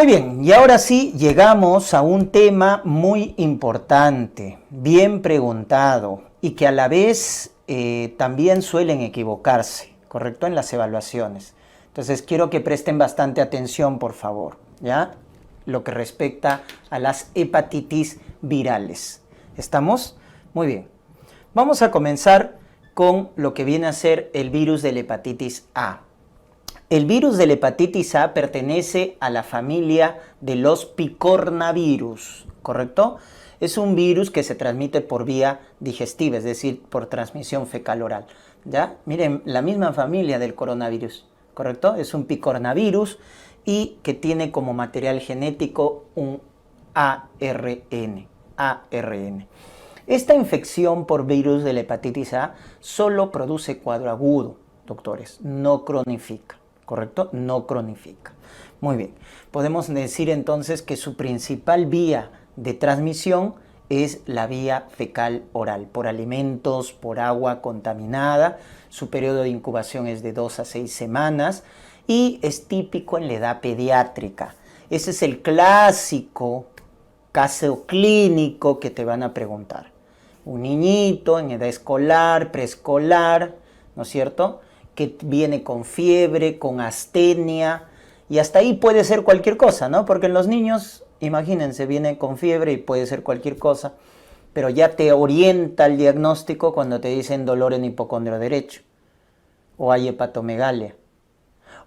Muy bien, y ahora sí llegamos a un tema muy importante, bien preguntado y que a la vez también suelen equivocarse, ¿correcto? En las evaluaciones. Entonces quiero que presten bastante atención, por favor, ¿ya? Lo que respecta a las hepatitis virales. ¿Estamos? Muy bien. Vamos a comenzar con lo que viene a ser el virus de la hepatitis A. El virus de la hepatitis A pertenece a la familia de los picornavirus, ¿correcto? Es un virus que se transmite por vía digestiva, es decir, por transmisión fecal-oral. ¿Ya? Miren, la misma familia del coronavirus, ¿correcto? Es un picornavirus y que tiene como material genético un ARN. Esta infección por virus de la hepatitis A solo produce cuadro agudo, doctores, no cronifica. ¿Correcto? No cronifica. Muy bien. Podemos decir entonces que su principal vía de transmisión es la vía fecal oral, por alimentos, por agua contaminada. Su periodo de incubación es de 2 a 6 semanas y es típico en la edad pediátrica. Ese es el clásico caso clínico que te van a preguntar. Un niñito en edad escolar, preescolar, ¿no es cierto?, que viene con fiebre, con astenia, y hasta ahí puede ser cualquier cosa, ¿no? Porque en los niños, imagínense, viene con fiebre y puede ser cualquier cosa, pero ya te orienta el diagnóstico cuando te dicen dolor en hipocondrio derecho, o hay hepatomegalia,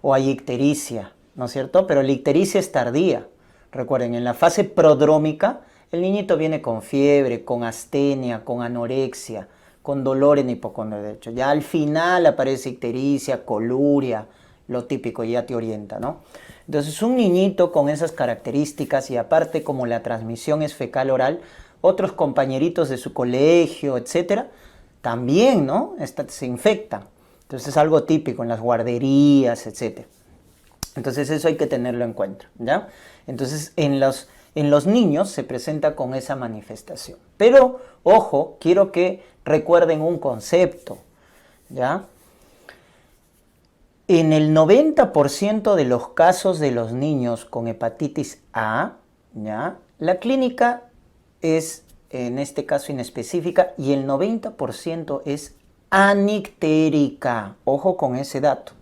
o hay ictericia, ¿no es cierto? Pero la ictericia es tardía. Recuerden, en la fase prodrómica, el niñito viene con fiebre, con astenia, con anorexia, con dolor en hipocondrio derecho. Ya al final aparece ictericia, coluria, lo típico, ya te orienta, ¿no? Entonces, un niñito con esas características y aparte como la transmisión es fecal oral, otros compañeritos de su colegio, etcétera, también, ¿no? Se infectan. Entonces, es algo típico en las guarderías, etcétera. Entonces, eso hay que tenerlo en cuenta, ¿ya? Entonces, en los niños se presenta con esa manifestación. Pero, ojo, quiero que recuerden un concepto, ¿ya? En el 90% de los casos de los niños con hepatitis A, ¿ya?, la clínica es, en este caso, inespecífica y el 90% es anictérica. Ojo con ese dato.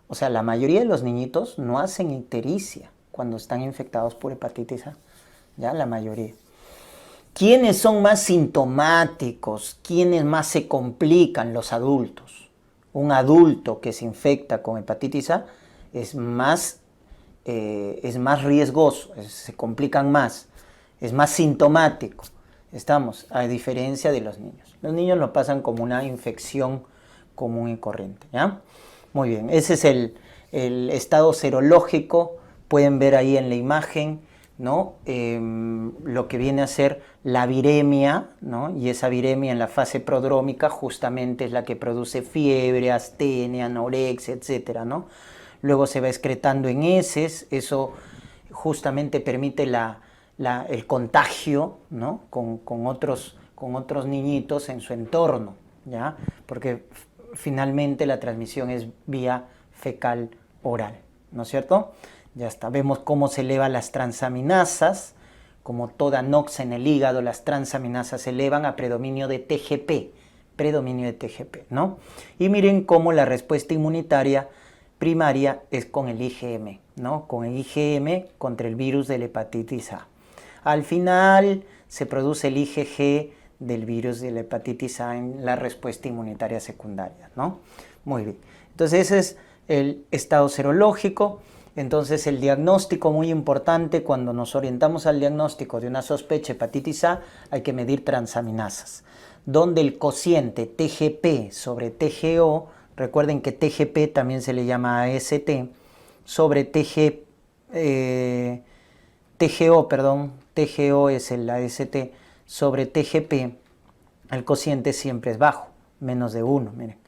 O sea, la mayoría de los niñitos no hacen ictericia cuando están infectados por hepatitis A, ¿ya? La mayoría. ¿Quiénes son más sintomáticos? ¿Quiénes más se complican? Los adultos. Un adulto que se infecta con hepatitis A es más riesgoso, se complican más, es más sintomático. Estamos, a diferencia de los niños. Los niños lo pasan como una infección común y corriente, ¿ya? Muy bien, ese es el estado serológico. Pueden ver ahí en la imagen, ¿no? Lo que viene a ser la viremia, ¿no? Y esa viremia en la fase prodrómica justamente es la que produce fiebre, astenia, anorexia, etcétera, ¿no? Luego se va excretando en heces, eso justamente permite el contagio, ¿no?, con otros niñitos en su entorno, ¿ya? Porque finalmente la transmisión es vía fecal oral, ¿no es cierto? Ya está, vemos cómo se elevan las transaminasas, como toda noxa en el hígado, las transaminasas se elevan a predominio de TGP, ¿no? Y miren cómo la respuesta inmunitaria primaria es con el IgM, ¿no? Con el IgM contra el virus de la hepatitis A. Al final se produce el IgG del virus de la hepatitis A en la respuesta inmunitaria secundaria, ¿no? Muy bien. Entonces ese es el estado serológico. Entonces el diagnóstico, muy importante, cuando nos orientamos al diagnóstico de una sospecha hepatitis A, hay que medir transaminasas, donde el cociente TGP sobre TGO, recuerden que TGP también se le llama AST, sobre TGO es el AST, sobre TGP, el cociente siempre es bajo, menos de 1, miren,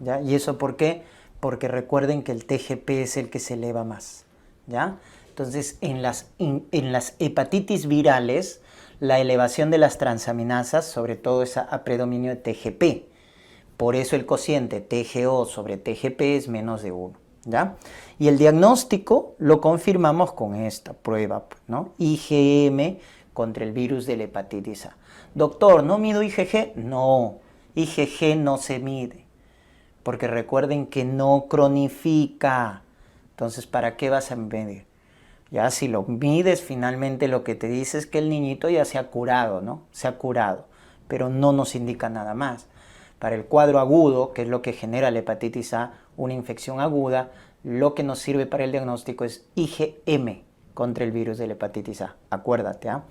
¿ya? ¿Y eso por qué? Porque recuerden que el TGP es el que se eleva más, ¿ya? Entonces, en las hepatitis virales, la elevación de las transaminasas, sobre todo es a predominio de TGP. Por eso el cociente TGO sobre TGP es menos de 1, ¿ya? Y el diagnóstico lo confirmamos con esta prueba, ¿no? IgM contra el virus de la hepatitis A. Doctor, ¿no mido IgG? No, IgG no se mide, porque recuerden que no cronifica. Entonces, ¿para qué vas a medir? Ya si lo mides, finalmente lo que te dice es que el niñito ya se ha curado, ¿no? Se ha curado, pero no nos indica nada más. Para el cuadro agudo, que es lo que genera la hepatitis A, una infección aguda, lo que nos sirve para el diagnóstico es IgM contra el virus de la hepatitis A. Acuérdate, ¿ah?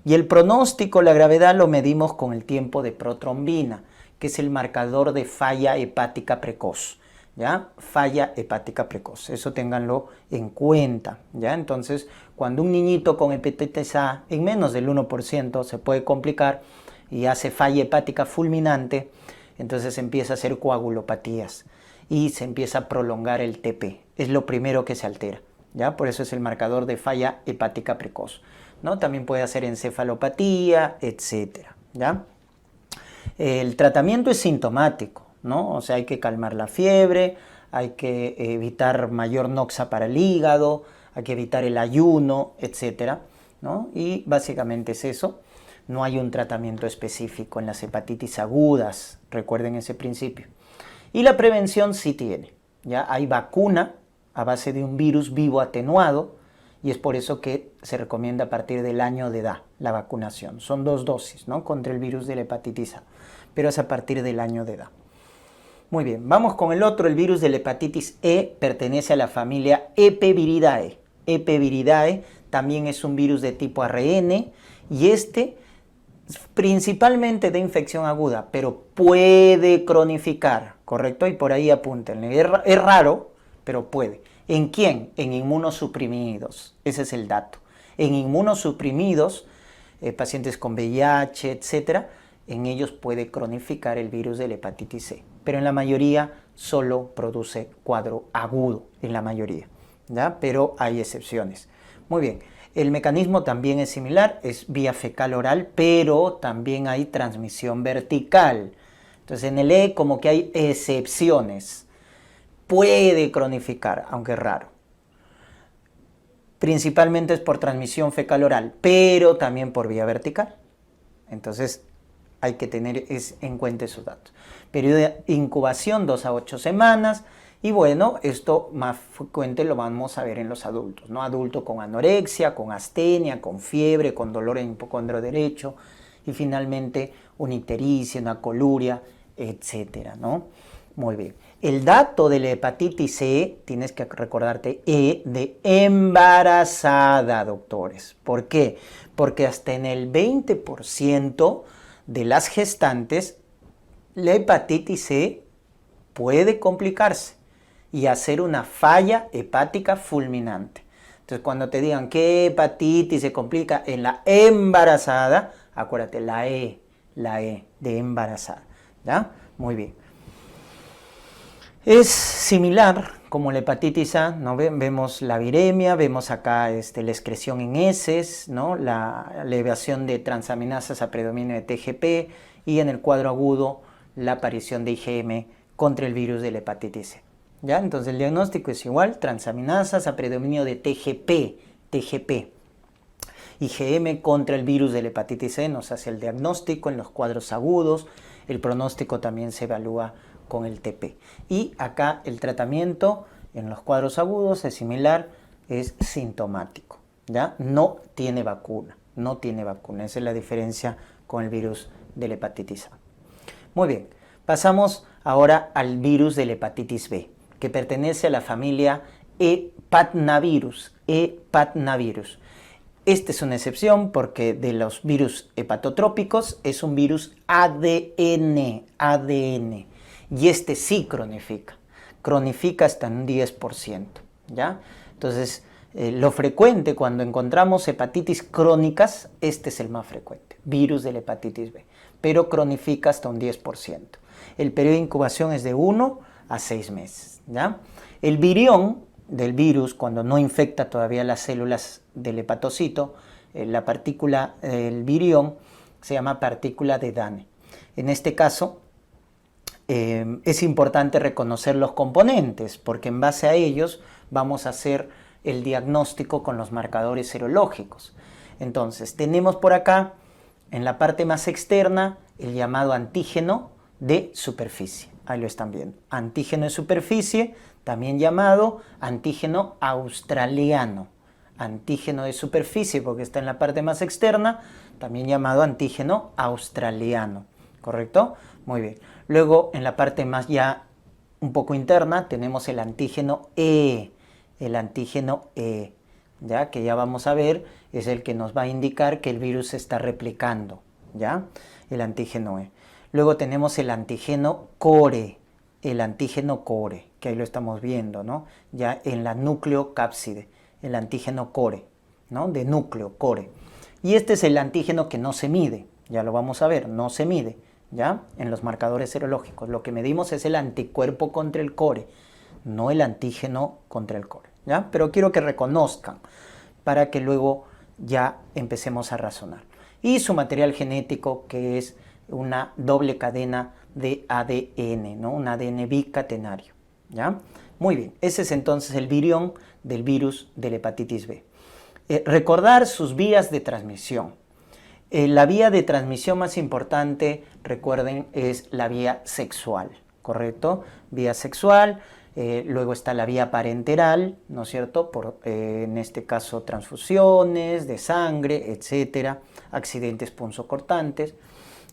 Y el pronóstico, la gravedad, lo medimos con el tiempo de protrombina, que es el marcador de falla hepática precoz. ¿Ya? Falla hepática precoz, eso ténganlo en cuenta, ¿ya? Entonces, cuando un niñito con hepatitis A en menos del 1% se puede complicar y hace falla hepática fulminante, entonces empieza a hacer coagulopatías y se empieza a prolongar el TP, es lo primero que se altera, ¿ya? Por eso es el marcador de falla hepática precoz, ¿no? También puede hacer encefalopatía, etcétera, ¿ya? El tratamiento es sintomático, ¿no? O sea, hay que calmar la fiebre, hay que evitar mayor noxa para el hígado, hay que evitar el ayuno, etcétera, ¿no? Y básicamente es eso. No hay un tratamiento específico en las hepatitis agudas, recuerden ese principio. Y la prevención sí tiene, ¿ya? Hay vacuna a base de un virus vivo atenuado y es por eso que se recomienda a partir del año de edad la vacunación. Son 2 dosis, ¿no? Contra el virus de la hepatitis A, pero es a partir del año de edad. Muy bien, vamos con el otro, el virus de la hepatitis E, pertenece a la familia Epeviridae. Epeviridae también es un virus de tipo ARN y principalmente de infección aguda, pero puede cronificar, ¿correcto? Y por ahí apúntenle, es raro, pero puede. ¿En quién? En inmunosuprimidos, ese es el dato. En inmunosuprimidos, pacientes con VIH, etcétera, en ellos puede cronificar el virus de la hepatitis C, pero en la mayoría solo produce cuadro agudo, en la mayoría, ¿ya? Pero hay excepciones. Muy bien, el mecanismo también es similar, es vía fecal oral, pero también hay transmisión vertical. Entonces en el E como que hay excepciones, puede cronificar, aunque es raro. Principalmente es por transmisión fecal oral, pero también por vía vertical. Entonces hay que tener en cuenta esos datos. Periodo de incubación 2 a 8 semanas. Y bueno, esto más frecuente lo vamos a ver en los adultos, ¿no? Adulto con anorexia, con astenia, con fiebre, con dolor en hipocondrio derecho. Y finalmente una ictericia, una coluria, etcétera, ¿no? Muy bien. El dato de la hepatitis C, tienes que recordarte, E de embarazada, doctores. ¿Por qué? Porque hasta en el 20% de las gestantes, la hepatitis C puede complicarse y hacer una falla hepática fulminante. Entonces, cuando te digan qué hepatitis se complica en la embarazada, acuérdate, la E de embarazada, ¿ya? Muy bien. Es similar como la hepatitis A, ¿no? Vemos la viremia, vemos acá la excreción en heces, ¿no? La elevación de transaminasas a predominio de TGP y en el cuadro agudo la aparición de IgM contra el virus de la hepatitis C. ¿Ya? Entonces el diagnóstico es igual, transaminasas a predominio de TGP. IgM contra el virus de la hepatitis C nos hace el diagnóstico en los cuadros agudos, el pronóstico también se evalúa con el TP. Y acá el tratamiento en los cuadros agudos es similar, es sintomático, ¿ya? No tiene vacuna, esa es la diferencia con el virus de la hepatitis A. Muy bien, pasamos ahora al virus de la hepatitis B, que pertenece a la familia hepatnavirus. Esta es una excepción porque de los virus hepatotrópicos es un virus ADN, y este sí cronifica hasta un 10%, ¿ya? Entonces, lo frecuente cuando encontramos hepatitis crónicas, este es el más frecuente, virus de la hepatitis B, pero cronifica hasta un 10%. El periodo de incubación es de 1 a 6 meses, ¿ya? El virión del virus, cuando no infecta todavía las células del hepatocito, la partícula del virión se llama partícula de Dane. En este caso, es importante reconocer los componentes, porque en base a ellos vamos a hacer el diagnóstico con los marcadores serológicos. Entonces, tenemos por acá, en la parte más externa, el llamado antígeno de superficie. Ahí lo están viendo. Antígeno de superficie, también llamado antígeno australiano. Antígeno de superficie, porque está en la parte más externa, también llamado antígeno australiano. ¿Correcto? Muy bien. Luego, en la parte más ya un poco interna, tenemos el antígeno E. El antígeno E, ¿ya? Que ya vamos a ver, es el que nos va a indicar que el virus se está replicando, ¿ya? El antígeno E. Luego tenemos el antígeno core, que ahí lo estamos viendo, ¿no? Ya en la nucleocápside, el antígeno core, ¿no? De núcleo, core. Y este es el antígeno que no se mide, ya lo vamos a ver, no se mide, ¿ya? En los marcadores serológicos. Lo que medimos es el anticuerpo contra el core, no el antígeno contra el core, ¿ya? Pero quiero que reconozcan para que luego ya empecemos a razonar. Y su material genético, que es una doble cadena de ADN, ¿no? Un ADN bicatenario, ¿ya? Muy bien, ese es entonces el virión del virus de la hepatitis B. Recordar sus vías de transmisión. La vía de transmisión más importante, recuerden, es la vía sexual, ¿correcto? Vía sexual, luego está la vía parenteral, ¿no es cierto? En este caso, transfusiones de sangre, etcétera, accidentes punzocortantes.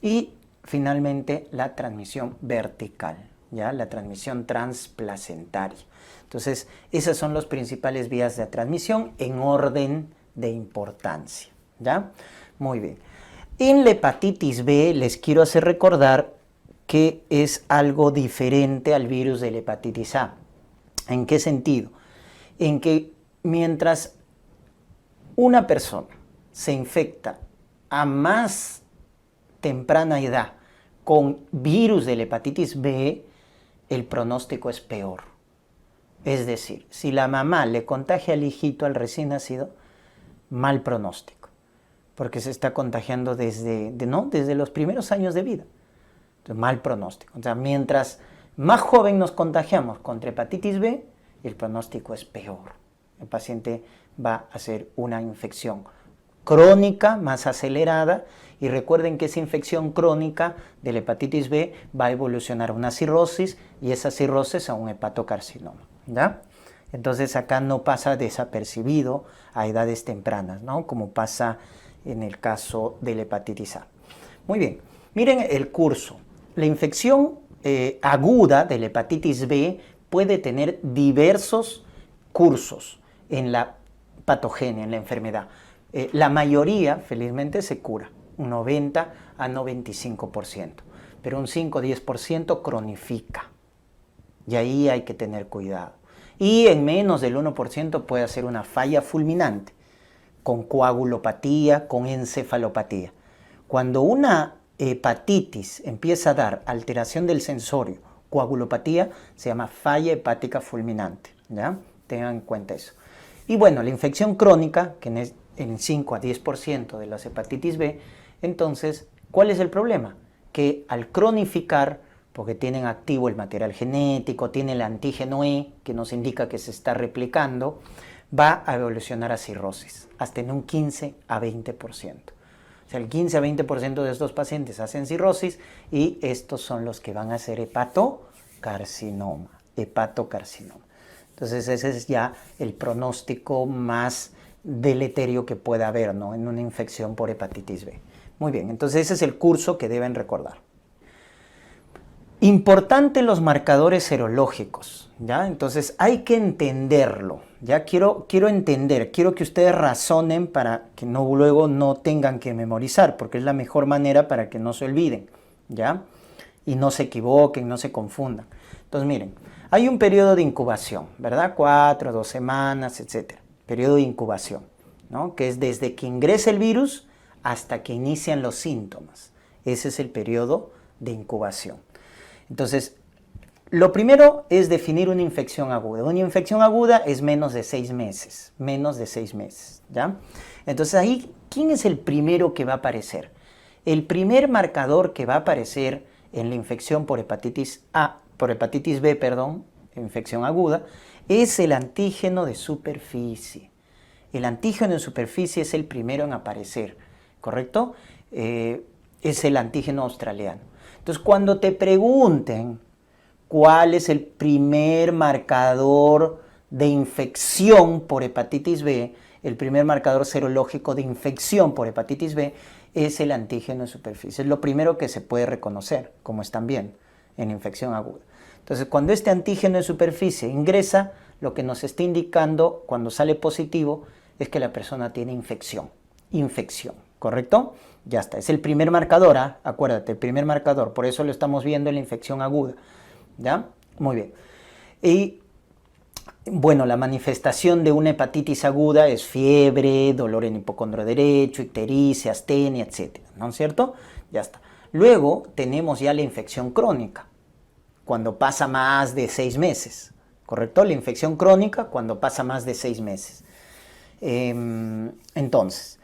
Y finalmente la transmisión vertical, ¿ya? La transmisión transplacentaria. Entonces, esas son las principales vías de transmisión en orden de importancia, ¿ya? Muy bien. En la hepatitis B les quiero hacer recordar que es algo diferente al virus de la hepatitis A. ¿En qué sentido? En que mientras una persona se infecta a más temprana edad con virus de la hepatitis B, el pronóstico es peor. Es decir, si la mamá le contagia al hijito, al recién nacido, mal pronóstico, porque se está contagiando desde los primeros años de vida. Entonces, mal pronóstico. O sea, mientras más joven nos contagiamos contra hepatitis B, el pronóstico es peor. El paciente va a hacer una infección crónica más acelerada, y recuerden que esa infección crónica de la hepatitis B va a evolucionar a una cirrosis, y esa cirrosis a un hepatocarcinoma, ¿ya? Entonces acá no pasa desapercibido a edades tempranas, ¿no? Como pasa en el caso de la hepatitis A. Muy bien, miren el curso. La infección aguda de la hepatitis B puede tener diversos cursos en la patogenia, en la enfermedad. La mayoría, felizmente, se cura, un 90 a 95%, pero un 5-10% cronifica, y ahí hay que tener cuidado. Y en menos del 1% puede hacer una falla fulminante, con coagulopatía, con encefalopatía. Cuando una hepatitis empieza a dar alteración del sensorio, coagulopatía, se llama falla hepática fulminante, ¿ya? Tengan en cuenta eso. Y bueno, la infección crónica, que es en 5 a 10% de las hepatitis B, entonces, ¿cuál es el problema? Que al cronificar, porque tienen activo el material genético, tiene el antígeno E, que nos indica que se está replicando, va a evolucionar a cirrosis, hasta en un 15 a 20%. O sea, el 15 a 20% de estos pacientes hacen cirrosis, y estos son los que van a hacer hepatocarcinoma. Entonces, ese es ya el pronóstico más deleterio que pueda haber, ¿no? En una infección por hepatitis B. Muy bien, entonces ese es el curso que deben recordar. Importante los marcadores serológicos, ¿ya? Entonces hay que entenderlo, ¿ya? Quiero que ustedes razonen para que luego no tengan que memorizar, porque es la mejor manera para que no se olviden, ¿ya? Y no se equivoquen, no se confundan. Entonces miren, hay un periodo de incubación, ¿verdad? 4, 2 semanas, etc. Periodo de incubación, ¿no? Que es desde que ingresa el virus hasta que inician los síntomas. Ese es el periodo de incubación. Entonces, lo primero es definir una infección aguda. Una infección aguda es menos de 6 meses, ¿ya? Entonces ahí, ¿quién es el primero que va a aparecer? El primer marcador que va a aparecer en la infección por hepatitis B, perdón, infección aguda, es el antígeno de superficie. El antígeno de superficie es el primero en aparecer, ¿correcto? Es el antígeno australiano. Entonces, cuando te pregunten cuál es el primer marcador de infección por hepatitis B, el primer marcador serológico de infección por hepatitis B es el antígeno de superficie. Es lo primero que se puede reconocer, como están viendo, en infección aguda. Entonces, cuando este antígeno de superficie ingresa, lo que nos está indicando cuando sale positivo es que la persona tiene infección, ¿correcto? Ya está, es el primer marcador, acuérdate, el primer marcador, por eso lo estamos viendo en la infección aguda, ¿ya? Muy bien. Y bueno, la manifestación de una hepatitis aguda es fiebre, dolor en hipocondrio derecho, ictericia, astenia, etc., ¿no es cierto? Ya está. Luego tenemos ya la infección crónica, cuando pasa más de 6 meses, ¿correcto? La infección crónica cuando pasa más de 6 meses. Entonces,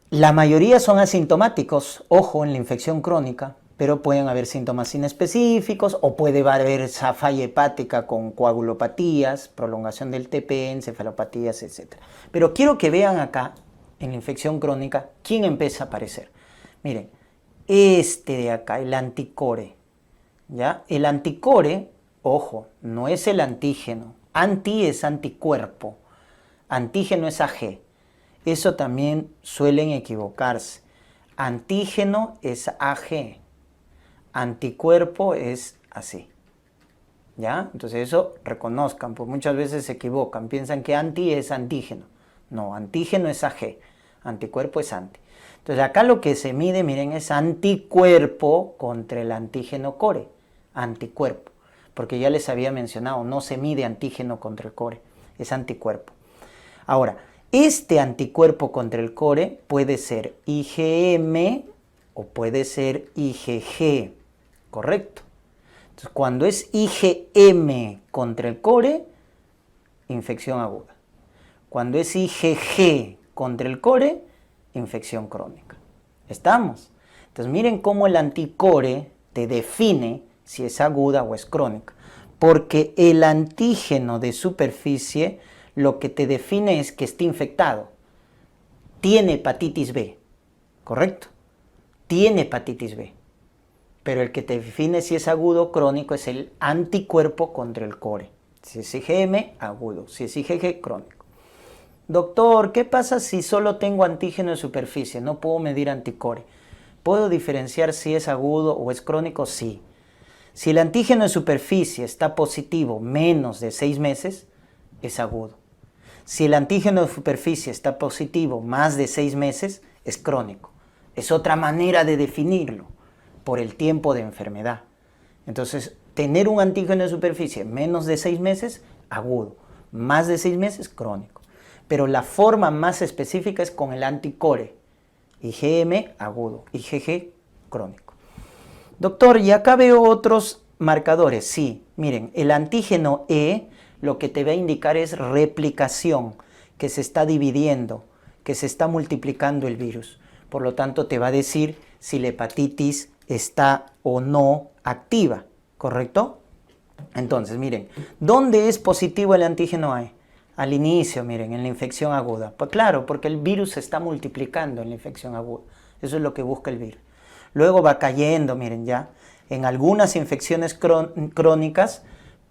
la mayoría son asintomáticos, ojo, en la infección crónica, pero pueden haber síntomas inespecíficos o puede haber falla hepática con coagulopatías, prolongación del TP, encefalopatías, etc. Pero quiero que vean acá, en la infección crónica, quién empieza a aparecer. Miren, este de acá, el anticore, ¿ya? El anticore, ojo, no es el antígeno. Anti es anticuerpo. Antígeno es AG. Eso también suelen equivocarse. Antígeno es AG. Anticuerpo es así. ¿Ya? Entonces eso reconozcan, pues muchas veces se equivocan. Piensan que anti es antígeno. No, antígeno es AG. Anticuerpo es anti. Entonces acá lo que se mide, miren, es anticuerpo contra el antígeno core. Anticuerpo. Porque ya les había mencionado, no se mide antígeno contra el core. Es anticuerpo. Ahora, este anticuerpo contra el core puede ser IgM o puede ser IgG, ¿correcto? Entonces, cuando es IgM contra el core, infección aguda. Cuando es IgG contra el core, infección crónica. ¿Estamos? Entonces, miren cómo el anticore te define si es aguda o es crónica. Porque el antígeno de superficie lo que te define es que esté infectado. Tiene hepatitis B, ¿correcto? Tiene hepatitis B. Pero el que te define si es agudo o crónico es el anticuerpo contra el core. Si es IgM, agudo. Si es IgG, crónico. Doctor, ¿qué pasa si solo tengo antígeno de superficie? No puedo medir anticore. ¿Puedo diferenciar si es agudo o es crónico? Sí. Si el antígeno de superficie está positivo menos de 6 meses, es agudo. Si el antígeno de superficie está positivo más de 6 meses, es crónico. Es otra manera de definirlo, por el tiempo de enfermedad. Entonces, tener un antígeno de superficie menos de 6 meses, agudo. Más de 6 meses, crónico. Pero la forma más específica es con el anticore. IgM, agudo. IgG, crónico. Doctor, y acá veo otros marcadores. Sí, miren, el antígeno E lo que te va a indicar es replicación, que se está dividiendo, que se está multiplicando el virus. Por lo tanto, te va a decir si la hepatitis está o no activa, ¿correcto? Entonces, miren, ¿dónde es positivo el antígeno E? Al inicio, miren, en la infección aguda. Pues claro, porque el virus se está multiplicando en la infección aguda. Eso es lo que busca el virus. Luego va cayendo, miren ya. En algunas infecciones crónicas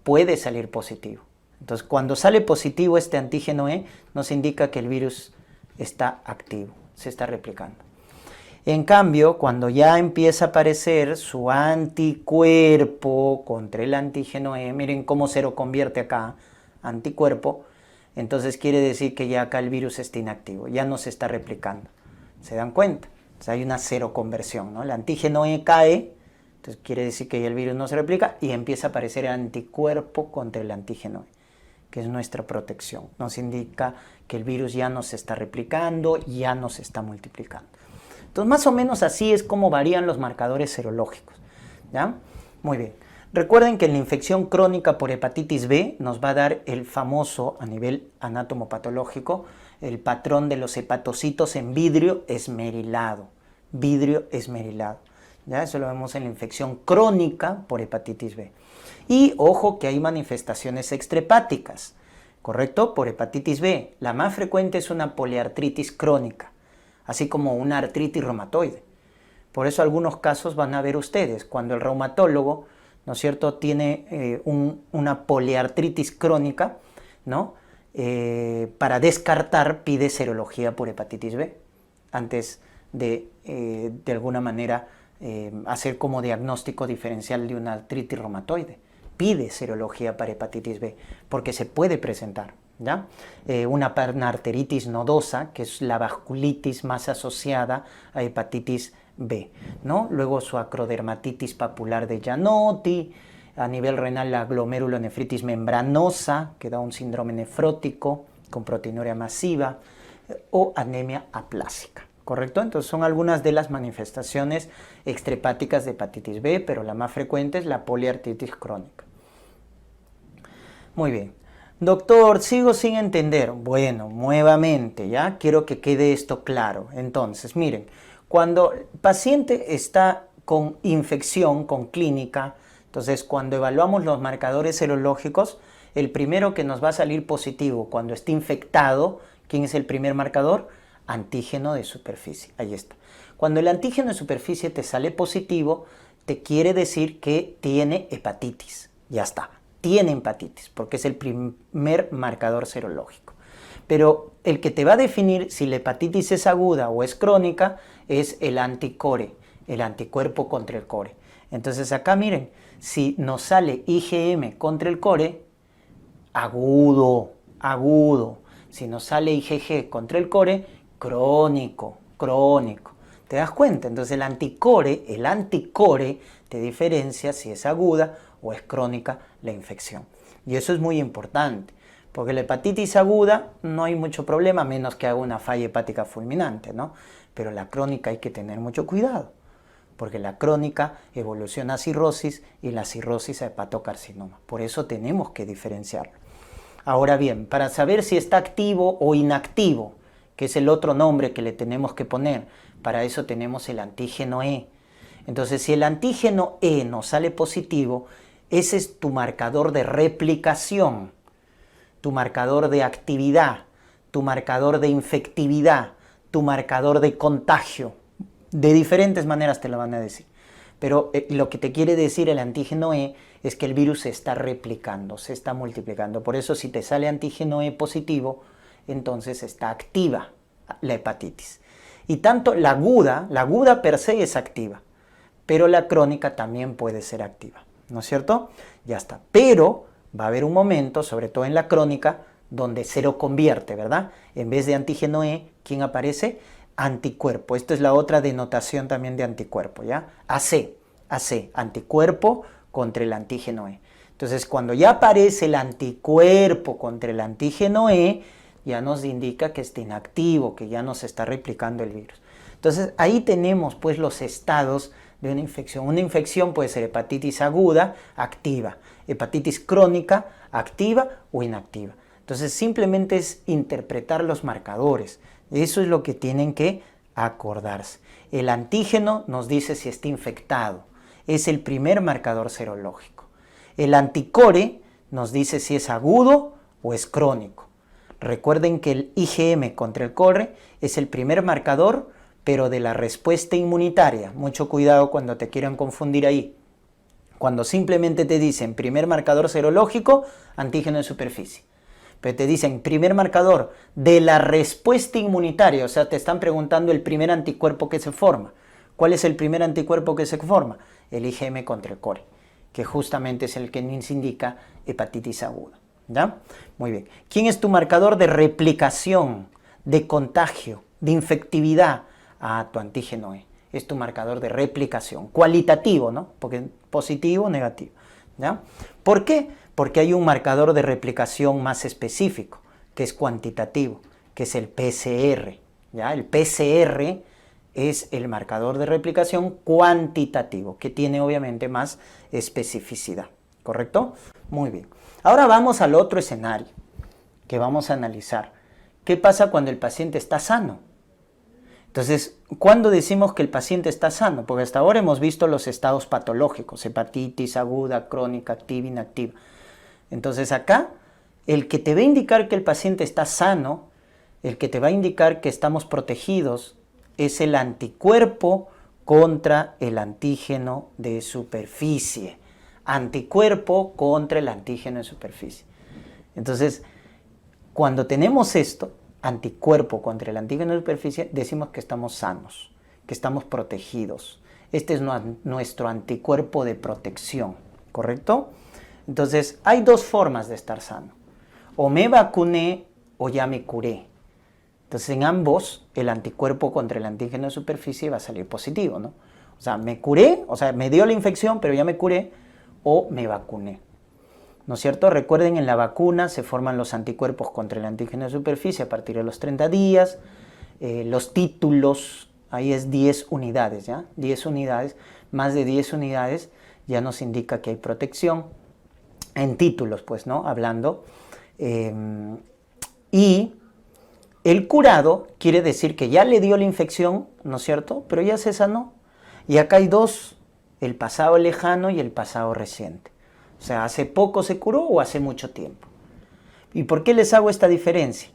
puede salir positivo. Entonces, cuando sale positivo este antígeno E, nos indica que el virus está activo, se está replicando. En cambio, cuando ya empieza a aparecer su anticuerpo contra el antígeno E, miren cómo se lo convierte acá, anticuerpo, entonces quiere decir que ya acá el virus está inactivo, ya no se está replicando. ¿Se dan cuenta? Entonces hay una seroconversión, ¿no? El antígeno E cae, entonces quiere decir que ya el virus no se replica y empieza a aparecer el anticuerpo contra el antígeno E, que es nuestra protección. Nos indica que el virus ya no se está replicando, ya no se está multiplicando. Entonces, más o menos así es como varían los marcadores serológicos, ¿ya? Muy bien. Recuerden que en la infección crónica por hepatitis B nos va a dar el famoso, a nivel anatomopatológico, el patrón de los hepatocitos en vidrio esmerilado. Vidrio esmerilado. ¿ya? Eso lo vemos en la infección crónica por hepatitis B. Y ojo que hay manifestaciones extrahepáticas, ¿correcto? Por hepatitis B. La más frecuente es una poliartritis crónica, así como una artritis reumatoide. Por eso algunos casos van a ver ustedes, cuando el reumatólogo, ¿no es cierto?, tiene una poliartritis crónica, ¿no? Para descartar pide serología por hepatitis B, antes de alguna manera hacer como diagnóstico diferencial de una artritis reumatoide. Pide serología para hepatitis B, porque se puede presentar, ¿ya? Una panarteritis nodosa, que es la vasculitis más asociada a hepatitis B, ¿no? Luego su acrodermatitis papular de Gianotti, a nivel renal la glomerulonefritis membranosa, que da un síndrome nefrótico con proteinuria masiva, o anemia aplásica, ¿correcto? Entonces son algunas de las manifestaciones extrahepáticas de hepatitis B, pero la más frecuente es la poliartritis crónica. Muy bien. Doctor, sigo sin entender. Bueno, nuevamente, ¿ya? Quiero que quede esto claro. Entonces, miren, cuando el paciente está con infección, con clínica, entonces cuando evaluamos los marcadores serológicos, el primero que nos va a salir positivo cuando esté infectado, ¿quién es el primer marcador? Antígeno de superficie. Ahí está. Cuando el antígeno de superficie te sale positivo, te quiere decir que tiene hepatitis. Ya está. Tiene hepatitis, porque es el primer marcador serológico. Pero el que te va a definir si la hepatitis es aguda o es crónica es el anticore, el anticuerpo contra el core. Entonces acá miren, si nos sale IgM contra el core, agudo, agudo. Si nos sale IgG contra el core, crónico, crónico. ¿Te das cuenta? Entonces el anticore te diferencia si es aguda o es crónica la infección. Y eso es muy importante, porque la hepatitis aguda no hay mucho problema, menos que haga una falla hepática fulminante, ¿no? Pero la crónica hay que tener mucho cuidado, porque la crónica evoluciona a cirrosis y la cirrosis a hepatocarcinoma. Por eso tenemos que diferenciarlo. Ahora bien, para saber si está activo o inactivo, que es el otro nombre que le tenemos que poner, para eso tenemos el antígeno E. Entonces, si el antígeno E nos sale positivo, ese es tu marcador de replicación, tu marcador de actividad, tu marcador de infectividad, tu marcador de contagio. De diferentes maneras te lo van a decir. Pero lo que te quiere decir el antígeno E es que el virus se está replicando, se está multiplicando. Por eso si te sale antígeno E positivo, entonces está activa la hepatitis. Y tanto la aguda per se es activa, pero la crónica también puede ser activa, ¿no es cierto? Ya está. Pero va a haber un momento, sobre todo en la crónica, donde se lo convierte, ¿verdad? En vez de antígeno E, ¿quién aparece? Anticuerpo. Esto es la otra denotación también de anticuerpo, ¿ya? AC, anticuerpo contra el antígeno E. Entonces, cuando ya aparece el anticuerpo contra el antígeno E, ya nos indica que está inactivo, que ya no se está replicando el virus. Entonces, ahí tenemos pues los estados de una infección. Una infección puede ser hepatitis aguda, activa, hepatitis crónica, activa o inactiva. Entonces, simplemente es interpretar los marcadores. Eso es lo que tienen que acordarse. El antígeno nos dice si está infectado. Es el primer marcador serológico. El anticore nos dice si es agudo o es crónico. Recuerden que el IgM contra el core es el primer marcador, pero de la respuesta inmunitaria. Mucho cuidado cuando te quieran confundir ahí. Cuando simplemente te dicen primer marcador serológico, antígeno de superficie. Pero te dicen primer marcador de la respuesta inmunitaria, o sea, te están preguntando el primer anticuerpo que se forma. ¿Cuál es el primer anticuerpo que se forma? El IgM contra el core, que justamente es el que nos indica hepatitis aguda. ¿Ya? Muy bien. ¿Quién es tu marcador de replicación, de contagio, de infectividad? Tu antígeno E. Es tu marcador de replicación. Cualitativo, ¿no? Porque positivo o negativo. ¿Ya? ¿Por qué? Porque hay un marcador de replicación más específico, que es cuantitativo, que es el PCR. ¿Ya? El PCR es el marcador de replicación cuantitativo, que tiene obviamente más especificidad. ¿Correcto? Muy bien. Ahora vamos al otro escenario que vamos a analizar. ¿Qué pasa cuando el paciente está sano? Entonces, ¿cuándo decimos que el paciente está sano? Porque hasta ahora hemos visto los estados patológicos, hepatitis aguda, crónica, activa, inactiva. Entonces acá, el que te va a indicar que el paciente está sano, el que te va a indicar que estamos protegidos, es el anticuerpo contra el antígeno de superficie. Anticuerpo contra el antígeno de superficie. Entonces, cuando tenemos esto, anticuerpo contra el antígeno de superficie, decimos que estamos sanos, que estamos protegidos. Este es nuestro anticuerpo de protección, ¿correcto? Entonces, hay dos formas de estar sano. O me vacuné o ya me curé. Entonces, en ambos, el anticuerpo contra el antígeno de superficie va a salir positivo, ¿no? O sea, me curé, o sea, me dio la infección, pero ya me curé, o me vacuné. ¿No es cierto? Recuerden, en la vacuna se forman los anticuerpos contra el antígeno de superficie a partir de los 30 días. Los títulos, ahí es 10 unidades, ¿ya? 10 unidades, más de 10 unidades ya nos indica que hay protección. En títulos, pues, ¿no? Hablando. Y el curado quiere decir que ya le dio la infección, ¿no es cierto? Pero ya se sanó. Y acá hay dos, el pasado lejano y el pasado reciente. O sea, ¿hace poco se curó o hace mucho tiempo? ¿Y por qué les hago esta diferencia?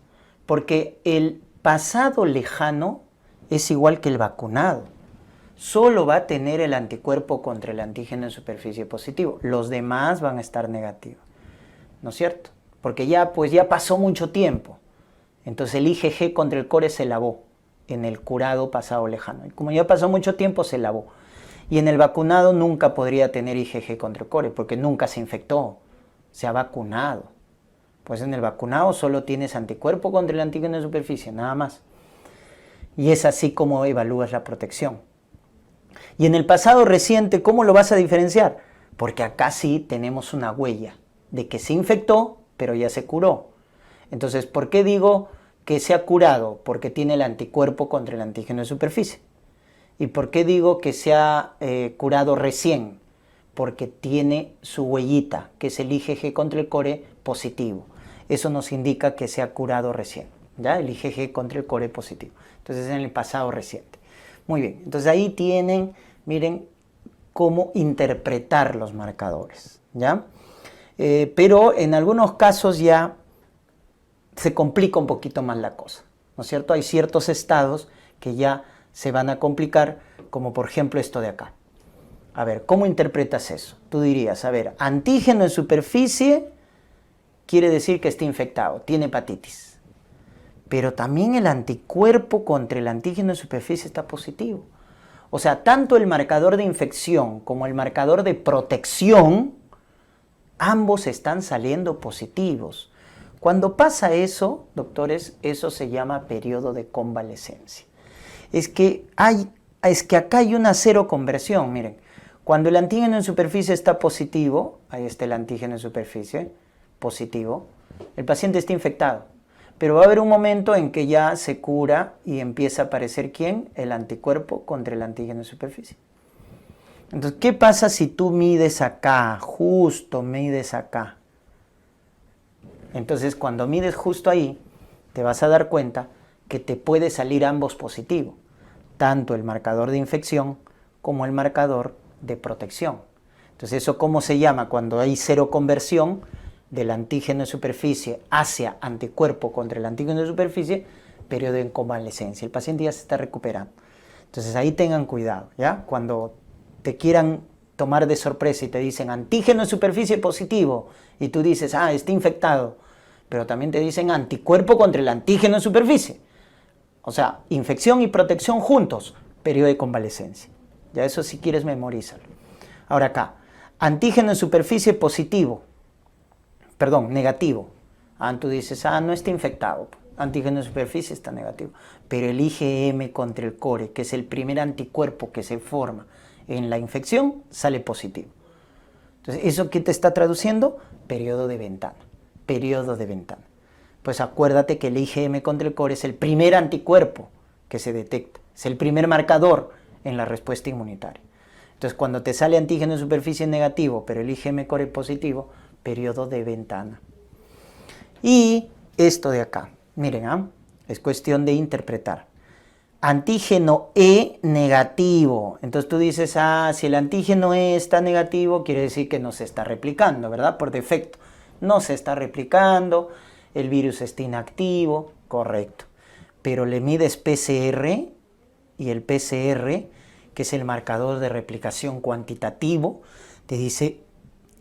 Porque el pasado lejano es igual que el vacunado. Solo va a tener el anticuerpo contra el antígeno en superficie positivo. Los demás van a estar negativos. ¿No es cierto? Porque ya pasó mucho tiempo. Entonces el IgG contra el core se lavó en el curado pasado lejano. Y como ya pasó mucho tiempo, se lavó. Y en el vacunado nunca podría tener IgG contra el core, porque nunca se infectó, se ha vacunado. Pues en el vacunado solo tienes anticuerpo contra el antígeno de superficie, nada más. Y es así como evalúas la protección. Y en el pasado reciente, ¿cómo lo vas a diferenciar? Porque acá sí tenemos una huella de que se infectó, pero ya se curó. Entonces, ¿por qué digo que se ha curado? Porque tiene el anticuerpo contra el antígeno de superficie. ¿Y por qué digo que se ha curado recién? Porque tiene su huellita, que es el IgG contra el core positivo. Eso nos indica que se ha curado recién, ¿ya? El IgG contra el core positivo. Entonces, en el pasado reciente. Muy bien, entonces ahí tienen, miren, cómo interpretar los marcadores, ¿ya? Pero en algunos casos ya se complica un poquito más la cosa, ¿no es cierto? Hay ciertos estados que ya se van a complicar, como por ejemplo esto de acá. A ver, ¿cómo interpretas eso? Tú dirías, a ver, antígeno en superficie quiere decir que está infectado, tiene hepatitis. Pero también el anticuerpo contra el antígeno en superficie está positivo. O sea, tanto el marcador de infección como el marcador de protección, ambos están saliendo positivos. Cuando pasa eso, doctores, eso se llama periodo de convalecencia. Es que acá hay una cero conversión, miren. Cuando el antígeno en superficie está positivo, ahí está el antígeno en superficie, positivo, el paciente está infectado. Pero va a haber un momento en que ya se cura y empieza a aparecer, ¿quién? El anticuerpo contra el antígeno en superficie. Entonces, ¿qué pasa si tú mides acá, justo mides acá? Entonces, cuando mides justo ahí, te vas a dar cuenta que te puede salir ambos positivos, tanto el marcador de infección como el marcador de protección. Entonces, ¿eso cómo se llama? Cuando hay cero conversión del antígeno de superficie hacia anticuerpo contra el antígeno de superficie, periodo de convalecencia. El paciente ya se está recuperando. Entonces, ahí tengan cuidado, ¿ya? Cuando te quieran tomar de sorpresa y te dicen antígeno de superficie positivo y tú dices, está infectado, pero también te dicen anticuerpo contra el antígeno de superficie. O sea, infección y protección juntos, periodo de convalecencia. Ya eso si quieres memorízalo. Ahora acá, antígeno en superficie negativo. Tú dices, no está infectado. Antígeno en superficie está negativo. Pero el IgM contra el core, que es el primer anticuerpo que se forma en la infección, sale positivo. Entonces, ¿eso qué te está traduciendo? Periodo de ventana. Periodo de ventana. Pues acuérdate que el IgM contra el core es el primer anticuerpo que se detecta. Es el primer marcador en la respuesta inmunitaria. Entonces, cuando te sale antígeno en superficie negativo, pero el IgM core positivo, periodo de ventana. Y esto de acá, miren, es cuestión de interpretar. Antígeno E negativo. Entonces tú dices, si el antígeno E está negativo, quiere decir que no se está replicando, ¿verdad? Por defecto. No se está replicando, el virus está inactivo, correcto. Pero le mides PCR y el PCR, que es el marcador de replicación cuantitativo, te dice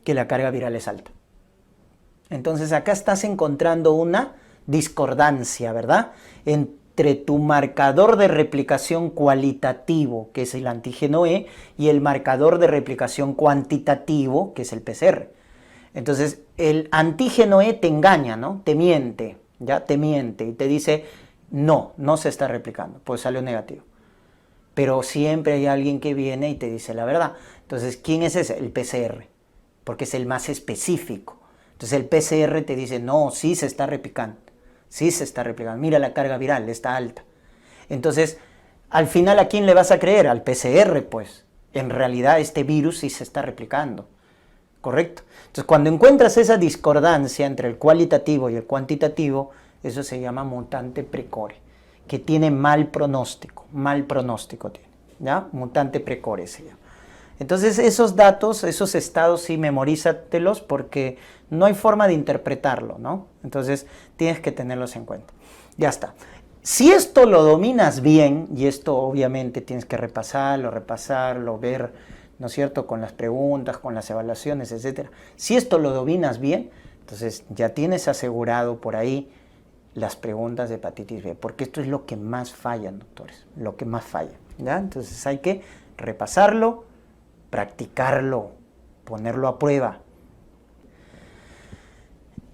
que la carga viral es alta. Entonces acá estás encontrando una discordancia, ¿verdad? Entre tu marcador de replicación cualitativo, que es el antígeno E, y el marcador de replicación cuantitativo, que es el PCR. Entonces, el antígeno E te engaña, ¿no? Te miente, ¿ya? Te miente y te dice, no se está replicando, pues salió negativo. Pero siempre hay alguien que viene y te dice la verdad. Entonces, ¿quién es ese? El PCR, porque es el más específico. Entonces, el PCR te dice, no, sí se está replicando, mira la carga viral, está alta. Entonces, al final, ¿a quién le vas a creer? Al PCR, pues. En realidad, este virus sí se está replicando. ¿Correcto? Entonces, cuando encuentras esa discordancia entre el cualitativo y el cuantitativo, eso se llama mutante precore, que tiene mal pronóstico tiene, ¿ya? Mutante precore se llama. Entonces, esos datos, esos estados, sí, memorízatelos porque no hay forma de interpretarlo, ¿no? Entonces, tienes que tenerlos en cuenta. Ya está. Si esto lo dominas bien, y esto obviamente tienes que repasarlo, ver, ¿no es cierto?, con las preguntas, con las evaluaciones, etc. Si esto lo dominas bien, entonces ya tienes asegurado por ahí las preguntas de hepatitis B, porque esto es lo que más falla, doctores, lo que más falla, ¿ya? Entonces hay que repasarlo, practicarlo, ponerlo a prueba.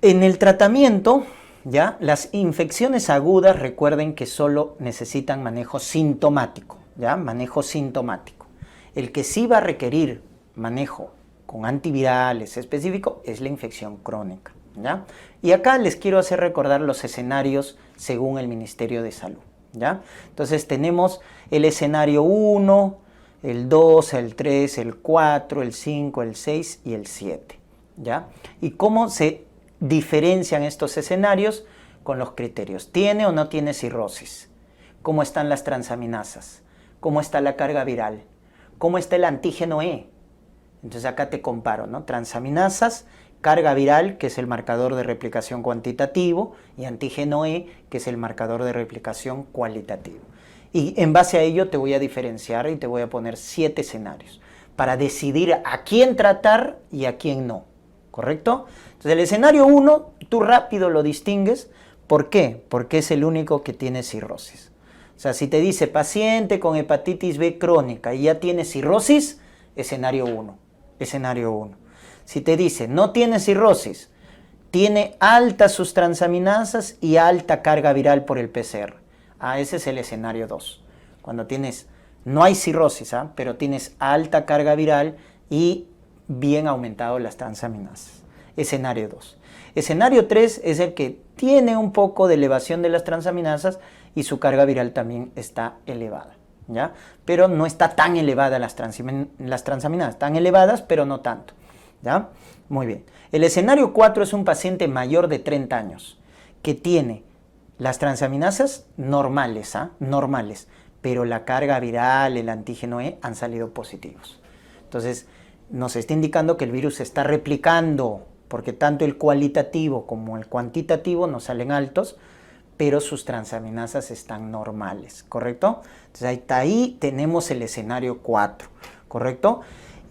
En el tratamiento, ¿ya? Las infecciones agudas, recuerden que solo necesitan manejo sintomático, ¿ya? Manejo sintomático. El que sí va a requerir manejo con antivirales específico es la infección crónica, ¿ya? Y acá les quiero hacer recordar los escenarios según el Ministerio de Salud, ¿ya? Entonces tenemos el escenario 1, el 2, el 3, el 4, el 5, el 6 y el 7, ¿ya? ¿Y cómo se diferencian estos escenarios? Con los criterios. ¿Tiene o no tiene cirrosis? ¿Cómo están las transaminasas? ¿Cómo está la carga viral? ¿Cómo está el antígeno E? Entonces acá te comparo, ¿no? Transaminasas, carga viral, que es el marcador de replicación cuantitativo, y antígeno E, que es el marcador de replicación cualitativo. Y en base a ello te voy a diferenciar y te voy a poner 7 escenarios para decidir a quién tratar y a quién no, ¿correcto? Entonces el escenario 1, tú rápido lo distingues. ¿Por qué? Porque es el único que tiene cirrosis. O sea, si te dice paciente con hepatitis B crónica y ya tiene cirrosis, escenario 1. Escenario 1. Si te dice no tiene cirrosis, tiene altas sus transaminasas y alta carga viral por el PCR. Ese es el escenario 2. Cuando no hay cirrosis, pero tienes alta carga viral y bien aumentado las transaminasas. Escenario 2. Escenario 3 es el que tiene un poco de elevación de las transaminasas y su carga viral también está elevada, ¿ya? Pero no está tan elevada las transaminasas, están elevadas, pero no tanto, ¿ya? Muy bien. El escenario 4 es un paciente mayor de 30 años que tiene las transaminasas normales, normales, pero la carga viral, el antígeno E han salido positivos. Entonces, nos está indicando que el virus se está replicando, porque tanto el cualitativo como el cuantitativo nos salen altos, pero sus transaminasas están normales, ¿correcto? Entonces ahí tenemos el escenario 4, ¿correcto?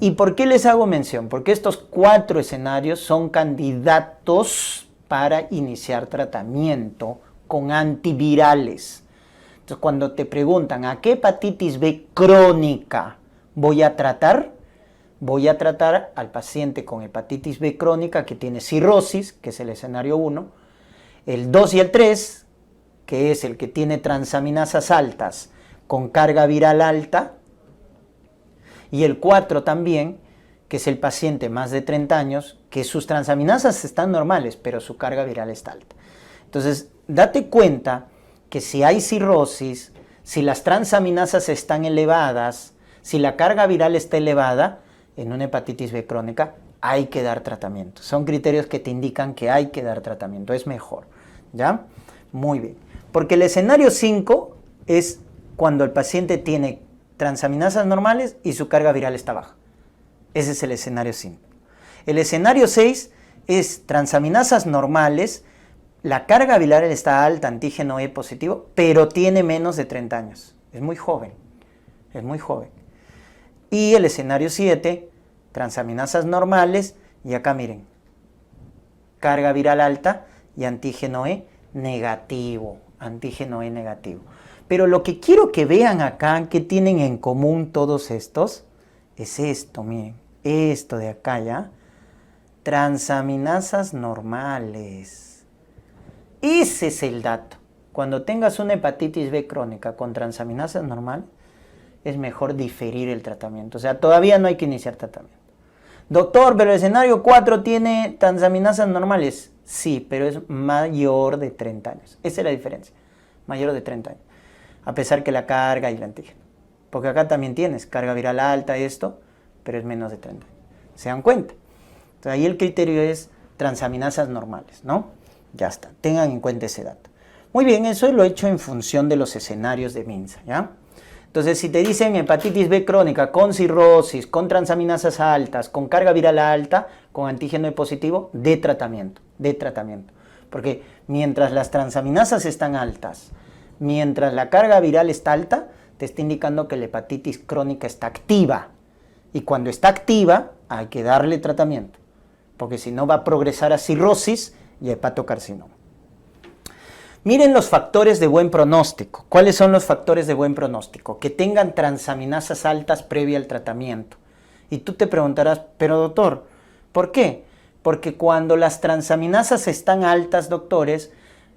¿Y por qué les hago mención? Porque estos 4 escenarios son candidatos para iniciar tratamiento con antivirales. Entonces cuando te preguntan ¿a qué hepatitis B crónica voy a tratar? Voy a tratar al paciente con hepatitis B crónica que tiene cirrosis, que es el escenario 1, el 2 y el 3, que es el que tiene transaminasas altas con carga viral alta, y el 4 también, que es el paciente más de 30 años, que sus transaminasas están normales, pero su carga viral está alta. Entonces, date cuenta que si hay cirrosis, si las transaminasas están elevadas, si la carga viral está elevada, en una hepatitis B crónica hay que dar tratamiento. Son criterios que te indican que hay que dar tratamiento, es mejor, ¿ya? Muy bien. Porque el escenario 5 es cuando el paciente tiene transaminasas normales y su carga viral está baja. Ese es el escenario 5. El escenario 6 es transaminasas normales, la carga viral está alta, antígeno E positivo, pero tiene menos de 30 años. Es muy joven, es muy joven. Y el escenario 7, transaminasas normales, y acá miren, carga viral alta y antígeno E negativo, antígeno E negativo. Pero lo que quiero que vean acá, que tienen en común todos estos, es esto, miren, esto de acá ya, transaminasas normales. Ese es el dato. Cuando tengas una hepatitis B crónica con transaminasas normales, es mejor diferir el tratamiento. O sea, todavía no hay que iniciar tratamiento. Doctor, pero el escenario 4 tiene transaminasas normales. Sí, pero es mayor de 30 años. Esa es la diferencia. Mayor de 30 años. A pesar que la carga y el antígeno. Porque acá también tienes carga viral alta, esto, pero es menos de 30 años. ¿Se dan cuenta? Entonces ahí el criterio es transaminasas normales, ¿no? Ya está. Tengan en cuenta ese dato. Muy bien, eso lo he hecho en función de los escenarios de Minsa, ¿ya? Entonces, si te dicen hepatitis B crónica con cirrosis, con transaminasas altas, con carga viral alta, con antígeno E positivo, de tratamiento. Porque mientras las transaminasas están altas, mientras la carga viral está alta, te está indicando que la hepatitis crónica está activa. Y cuando está activa, hay que darle tratamiento. Porque si no va a progresar a cirrosis y hepatocarcinoma. Miren los factores de buen pronóstico. ¿Cuáles son los factores de buen pronóstico? Que tengan transaminasas altas previa al tratamiento. Y tú te preguntarás, pero doctor, ¿por qué? Porque cuando las transaminasas están altas, doctores,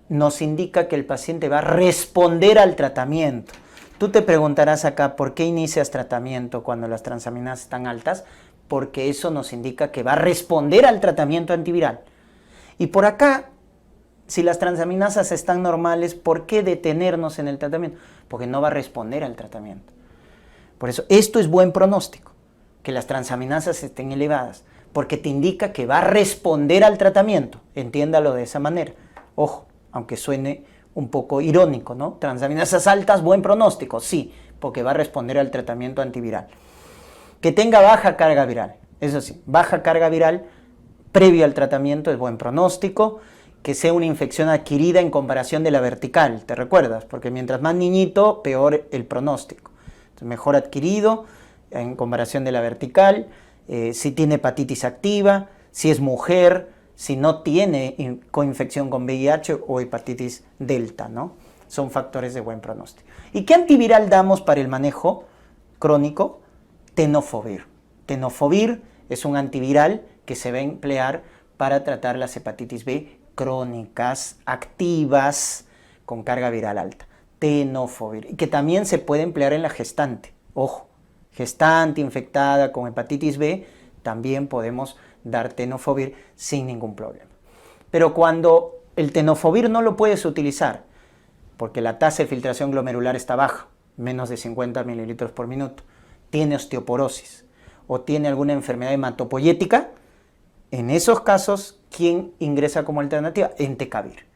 nos indica que el paciente va a responder al tratamiento. Tú te preguntarás acá, ¿por qué inicias tratamiento cuando las transaminasas están altas? Porque eso nos indica que va a responder al tratamiento antiviral. Y por acá, si las transaminasas están normales, ¿por qué detenernos en el tratamiento? Porque no va a responder al tratamiento. Por eso, esto es buen pronóstico, que las transaminasas estén elevadas, porque te indica que va a responder al tratamiento. Entiéndalo de esa manera. Ojo, aunque suene un poco irónico, ¿no? Transaminasas altas, buen pronóstico, sí, porque va a responder al tratamiento antiviral. Que tenga baja carga viral, eso sí, baja carga viral previo al tratamiento es buen pronóstico. Que sea una infección adquirida en comparación de la vertical, ¿te recuerdas? Porque mientras más niñito, peor el pronóstico. Entonces, mejor adquirido en comparación de la vertical, si tiene hepatitis activa, si es mujer, si no tiene coinfección con VIH o hepatitis delta, ¿no? Son factores de buen pronóstico. ¿Y qué antiviral damos para el manejo crónico? Tenofovir. Tenofovir es un antiviral que se va a emplear para tratar las hepatitis B crónicas, activas, con carga viral alta. Tenofovir. Y que también se puede emplear en la gestante. Ojo, gestante infectada con hepatitis B, también podemos dar tenofovir sin ningún problema. Pero cuando el tenofovir no lo puedes utilizar, porque la tasa de filtración glomerular está baja, menos de 50 mililitros por minuto, tiene osteoporosis o tiene alguna enfermedad hematopoyética, en esos casos, ¿quién ingresa como alternativa? Entecavir.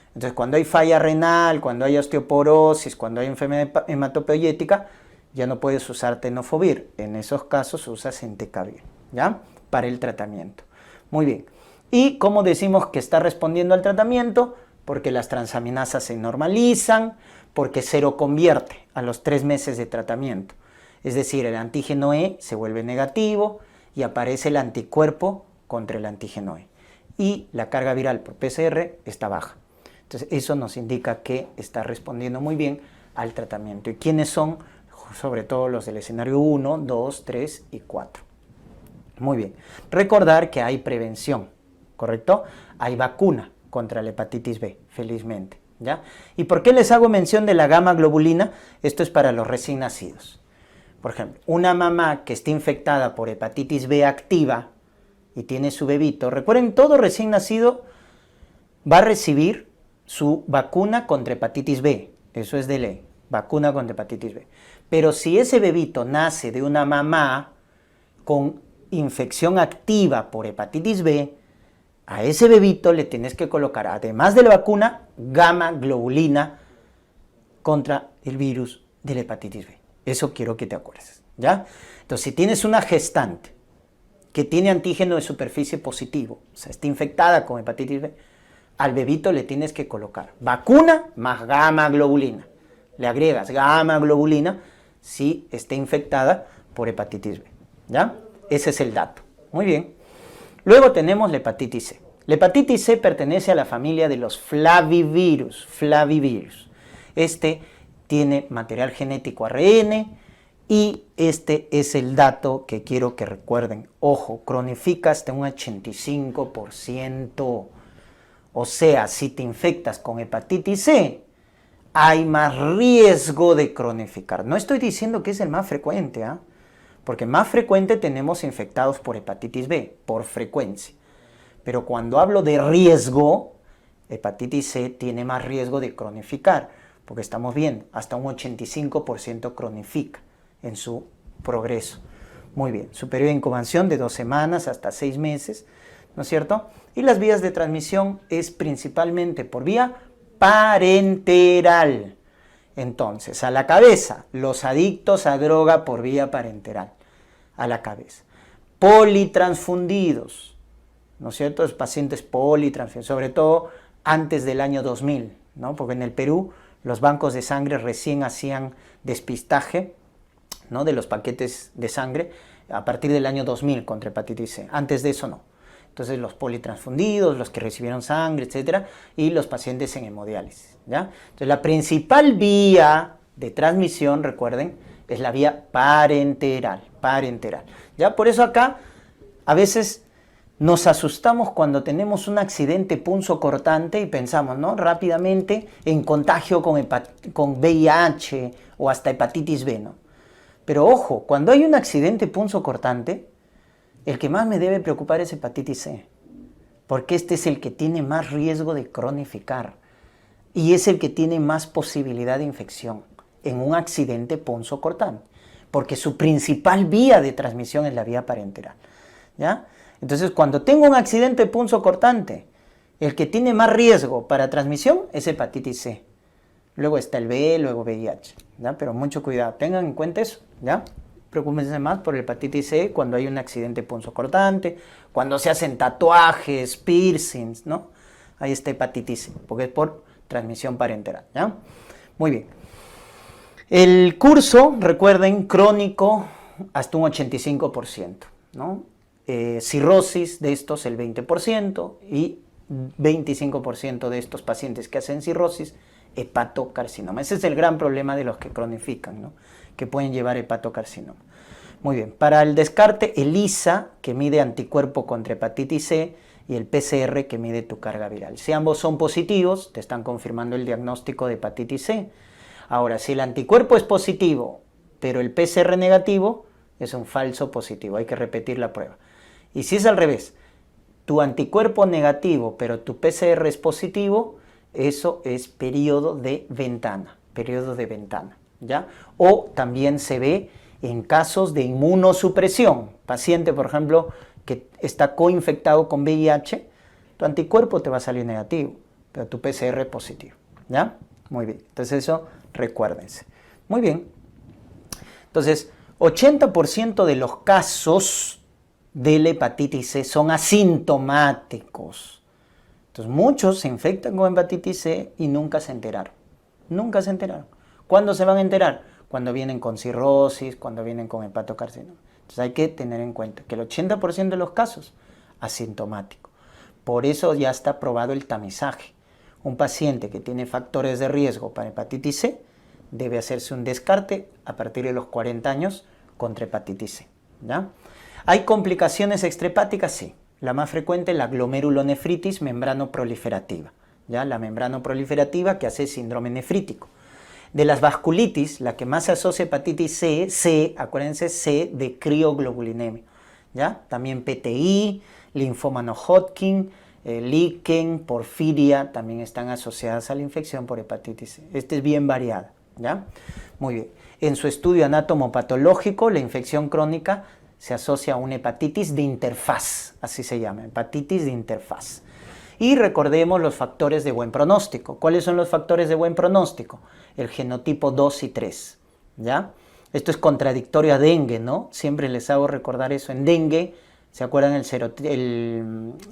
Entonces, cuando hay falla renal, cuando hay osteoporosis, cuando hay enfermedad hematopoyética, ya no puedes usar tenofovir. En esos casos usas entecavir, ¿ya? Para el tratamiento. Muy bien. ¿Y cómo decimos que está respondiendo al tratamiento? Porque las transaminasas se normalizan, porque seroconvierte a los 3 meses de tratamiento. Es decir, el antígeno E se vuelve negativo y aparece el anticuerpo contra el antígeno E. Y la carga viral por PCR está baja. Entonces, eso nos indica que está respondiendo muy bien al tratamiento. ¿Y quiénes son? Sobre todo los del escenario 1, 2, 3 y 4. Muy bien. Recordar que hay prevención, ¿correcto? Hay vacuna contra la hepatitis B, felizmente, ¿ya? ¿Y por qué les hago mención de la gamma globulina? Esto es para los recién nacidos. Por ejemplo, una mamá que esté infectada por hepatitis B activa y tiene su bebito, recuerden, todo recién nacido va a recibir su vacuna contra hepatitis B, eso es de ley, vacuna contra hepatitis B. Pero si ese bebito nace de una mamá con infección activa por hepatitis B, a ese bebito le tienes que colocar, además de la vacuna, gamma globulina contra el virus de la hepatitis B. Eso quiero que te acuerdes, ¿ya? Entonces, si tienes una gestante que tiene antígeno de superficie positivo, o sea, está infectada con hepatitis B, al bebito le tienes que colocar vacuna más gamma globulina. Le agregas gamma globulina si está infectada por hepatitis B, ¿ya? Ese es el dato. Muy bien. Luego tenemos la hepatitis C. La hepatitis C pertenece a la familia de los flavivirus. Este tiene material genético ARN y este es el dato que quiero que recuerden. Ojo, cronifica hasta un 85%. O sea, si te infectas con hepatitis C, hay más riesgo de cronificar. No estoy diciendo que es el más frecuente, ¿eh? Porque más frecuente tenemos infectados por hepatitis B, por frecuencia. Pero cuando hablo de riesgo, hepatitis C tiene más riesgo de cronificar, porque estamos viendo, hasta un 85% cronifica en su progreso. Muy bien, su periodo de incubación de 2 semanas hasta 6 meses, ¿no es cierto? Y las vías de transmisión es principalmente por vía parenteral. Entonces, a la cabeza, los adictos a droga por vía parenteral, a la cabeza. Politransfundidos, ¿no es cierto? Los pacientes politransfundidos, sobre todo antes del año 2000, ¿no? Porque en el Perú los bancos de sangre recién hacían despistaje, ¿no?, de los paquetes de sangre a partir del año 2000 contra hepatitis C. Antes de eso no. Entonces los politransfundidos, los que recibieron sangre, etcétera, y los pacientes en hemodiálisis, ¿ya? Entonces la principal vía de transmisión, recuerden, es la vía parenteral, ¿ya? Por eso acá a veces nos asustamos cuando tenemos un accidente punzocortante y pensamos, ¿no?, rápidamente en contagio con VIH o hasta hepatitis B, ¿no? Pero ojo, cuando hay un accidente punzocortante, el que más me debe preocupar es hepatitis C, porque este es el que tiene más riesgo de cronificar y es el que tiene más posibilidad de infección en un accidente punzocortante, porque su principal vía de transmisión es la vía parenteral, ¿ya? Entonces, cuando tengo un accidente punzocortante, el que tiene más riesgo para transmisión es hepatitis C. Luego está el B, luego VIH, ¿ya? Pero mucho cuidado, tengan en cuenta eso, ¿ya? Preocúpense más por el hepatitis C cuando hay un accidente punzocortante, cuando se hacen tatuajes, piercings, ¿no? Ahí está hepatitis C, porque es por transmisión parenteral, ¿ya? Muy bien. El curso, recuerden, crónico hasta un 85%, ¿no? Cirrosis de estos el 20% y 25% de estos pacientes que hacen cirrosis, hepatocarcinoma. Ese es el gran problema de los que cronifican, ¿no?, que pueden llevar hepatocarcinoma. Muy bien, para el descarte, el ELISA, que mide anticuerpo contra hepatitis C, y el PCR, que mide tu carga viral. Si ambos son positivos, te están confirmando el diagnóstico de hepatitis C. Ahora, si el anticuerpo es positivo, pero el PCR negativo, es un falso positivo, hay que repetir la prueba. Y si es al revés, tu anticuerpo negativo, pero tu PCR es positivo, eso es periodo de ventana, ¿ya? O también se ve en casos de inmunosupresión, paciente, por ejemplo, que está coinfectado con VIH, tu anticuerpo te va a salir negativo, pero tu PCR es positivo, ¿ya? Muy bien, entonces eso recuérdense. Muy bien, entonces 80% de los casos de la hepatitis C son asintomáticos. Entonces muchos se infectan con hepatitis C y nunca se enteraron. ¿Cuándo se van a enterar? Cuando vienen con cirrosis, cuando vienen con hepatocarcinoma. Entonces hay que tener en cuenta que el 80% de los casos asintomático. Por eso ya está probado el tamizaje. Un paciente que tiene factores de riesgo para hepatitis C debe hacerse un descarte a partir de los 40 años contra hepatitis C, ¿ya? ¿Hay complicaciones extrahepáticas? Sí. La más frecuente es la glomerulonefritis membranoproliferativa, ¿ya? La membranoproliferativa que hace síndrome nefrítico. De las vasculitis, la que más se asocia a hepatitis C, acuérdense, C de crioglobulinemia, ¿ya? También PTI, linfoma no Hodgkin, líquen, porfiria, también están asociadas a la infección por hepatitis C. Este es bien variada, ¿ya? Muy bien. En su estudio anatomopatológico, la infección crónica se asocia a una hepatitis de interfaz, así se llama, hepatitis de interfaz. Y recordemos los factores de buen pronóstico. ¿Cuáles son los factores de buen pronóstico? El genotipo 2 y 3, ¿ya? Esto es contradictorio a dengue, ¿no? Siempre les hago recordar eso. En dengue, ¿se acuerdan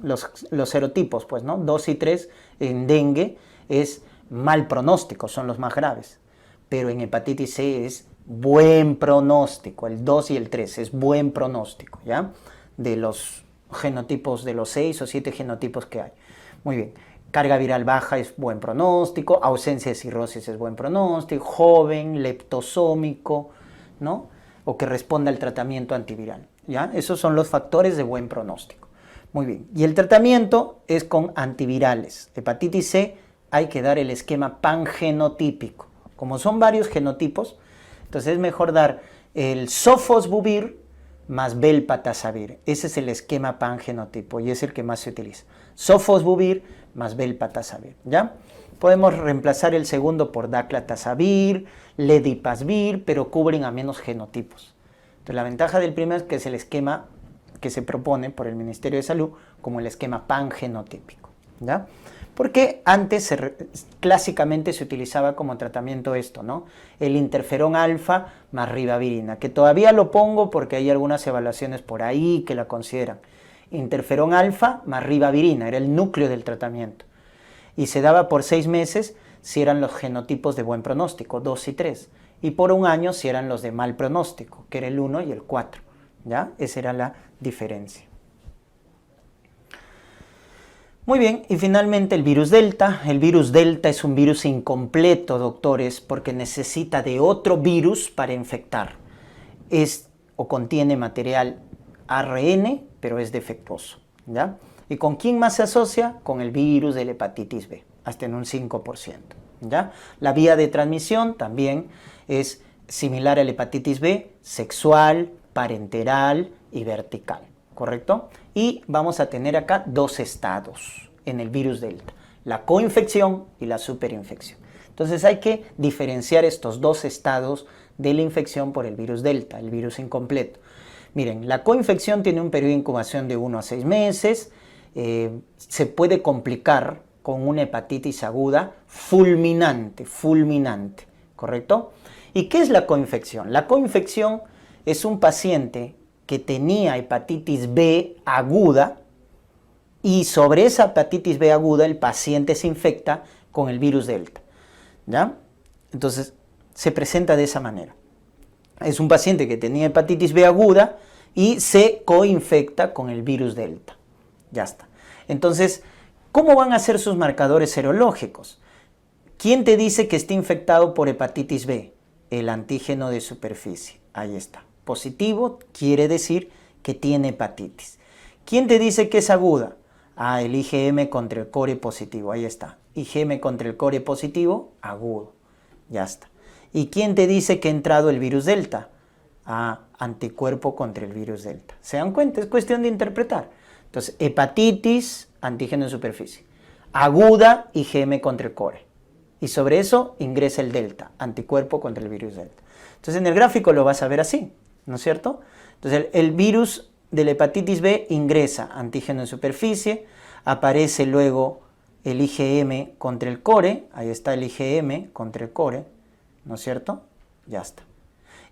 los serotipos? Pues, ¿no? 2 y 3 en dengue es mal pronóstico, son los más graves. Pero en hepatitis C es buen pronóstico, el 2 y el 3 es buen pronóstico, ¿ya? De los genotipos, de los 6 o 7 genotipos que hay. Muy bien. Carga viral baja es buen pronóstico, ausencia de cirrosis es buen pronóstico, joven, leptosómico, ¿no? O que responda al tratamiento antiviral, ¿ya? Esos son los factores de buen pronóstico. Muy bien. Y el tratamiento es con antivirales. Hepatitis C hay que dar el esquema pangenotípico. Como son varios genotipos, entonces es mejor dar el sofosbuvir más belpatasavir. Ese es el esquema pangenotipo y es el que más se utiliza. Sofosbuvir más belpatasavir, ¿ya? Podemos reemplazar el segundo por daclatasavir, ledipasvir, pero cubren a menos genotipos. Entonces la ventaja del primero es que es el esquema que se propone por el Ministerio de Salud como el esquema pangenotípico, ¿ya? Porque antes clásicamente se utilizaba como tratamiento esto, ¿no? El interferón alfa más ribavirina, que todavía lo pongo porque hay algunas evaluaciones por ahí que la consideran. Interferón alfa más ribavirina, era el núcleo del tratamiento. Y se daba por 6 meses si eran los genotipos de buen pronóstico, 2 y 3. Y por 1 año si eran los de mal pronóstico, que era el 1 y el 4. ¿Ya? Esa era la diferencia. Muy bien, y finalmente el virus delta. El virus delta es un virus incompleto, doctores, porque necesita de otro virus para infectar. Es o contiene material ARN, pero es defectuoso, ¿ya? ¿Y con quién más se asocia? Con el virus de la hepatitis B, hasta en un 5%, ¿ya? La vía de transmisión también es similar a la hepatitis B, sexual, parenteral y vertical, ¿correcto? Y vamos a tener acá 2 estados en el virus delta, la coinfección y la superinfección. Entonces hay que diferenciar estos 2 estados de la infección por el virus delta, el virus incompleto. Miren, la coinfección tiene un periodo de incubación de 1 a 6 meses, se puede complicar con una hepatitis aguda fulminante, ¿correcto? ¿Y qué es la coinfección? La coinfección es un paciente que tenía hepatitis B aguda y sobre esa hepatitis B aguda el paciente se infecta con el virus delta, ¿ya? Entonces se presenta de esa manera. Es un paciente que tenía hepatitis B aguda y se coinfecta con el virus delta. Ya está. Entonces, ¿cómo van a ser sus marcadores serológicos? ¿Quién te dice que está infectado por hepatitis B? El antígeno de superficie. Ahí está. Positivo quiere decir que tiene hepatitis. ¿Quién te dice que es aguda? Ah, el IgM contra el core positivo. Ahí está. IgM contra el core positivo, agudo. Ya está. ¿Y quién te dice que ha entrado el virus delta? Ah, anticuerpo contra el virus delta. ¿Se dan cuenta? Es cuestión de interpretar. Entonces, hepatitis, antígeno de superficie. Aguda, IgM contra el core. Y sobre eso ingresa el delta, anticuerpo contra el virus delta. Entonces, en el gráfico lo vas a ver así, ¿no es cierto? Entonces, el virus de la hepatitis B ingresa antígeno de superficie, aparece luego el IgM contra el core, ahí está el IgM contra el core, ¿no es cierto? Ya está.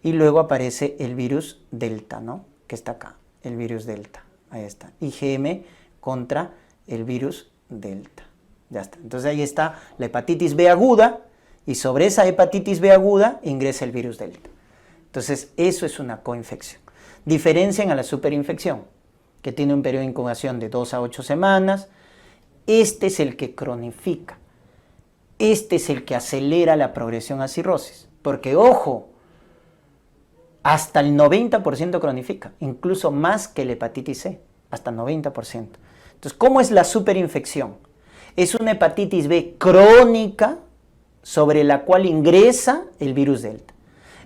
Y luego aparece el virus delta, ¿no? Que está acá, el virus delta. Ahí está, IgM contra el virus delta. Ya está. Entonces ahí está la hepatitis B aguda y sobre esa hepatitis B aguda ingresa el virus delta. Entonces eso es una coinfección. Diferencian a la superinfección, que tiene un periodo de incubación de 2 a 8 semanas. Este es el que cronifica. Este es el que acelera la progresión a cirrosis. Porque, ojo, hasta el 90% cronifica, incluso más que la hepatitis C, hasta el 90%. Entonces, ¿cómo es la superinfección? Es una hepatitis B crónica sobre la cual ingresa el virus delta.